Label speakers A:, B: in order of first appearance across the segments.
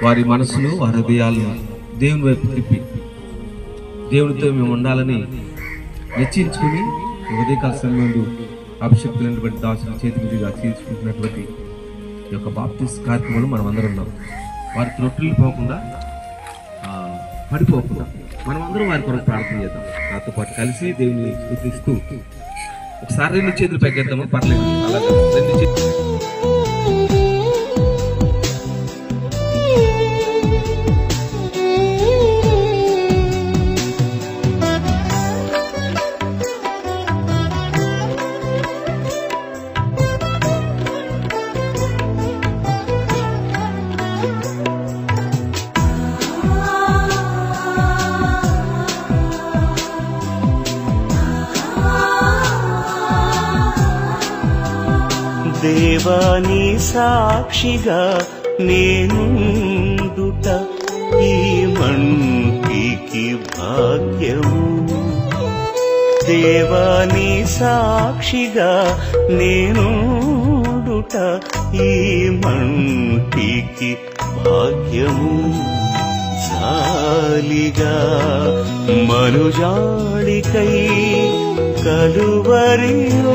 A: వారి మనసును వారి హృదయాలను దేవుని వైపు తిప్పి దేవునితో మేము ఉండాలని నిశ్చయించుకుని ఉదయకాల సమయంలో అభిషక్తులైనటువంటి దాసుల చేతి మీదుగా తీసుకుంటున్నటువంటి ఈ యొక్క బాప్టిస్ట్ కార్యక్రమంలో మనం అందరం ఉన్నాం. వారి త్రొట్టులు పోకుండా పడిపోకుండా మనం అందరం వారి కొరకు ప్రార్థన చేద్దాం. నాతో పాటు కలిసి దేవుని స్తుతిస్తూ ఒకసారి 2 చేతులు పైకెద్దామా? పర్లేదు, అలాగే 2 చేతులు.
B: దేవాని సాక్షిగా నేనుండుట ఈ మంటికి భాగ్యము. దేవాని సాక్షిగా నేనుండుట ఈ మంటికి భాగ్యము. జాలిగా మనుజాళికై కలువరిలోని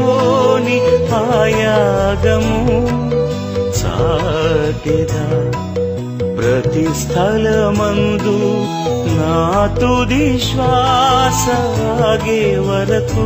B: ఆయాగము చాటెదా ప్రతి స్థలమందు నా తుది శ్వాస ఆగే వరకు.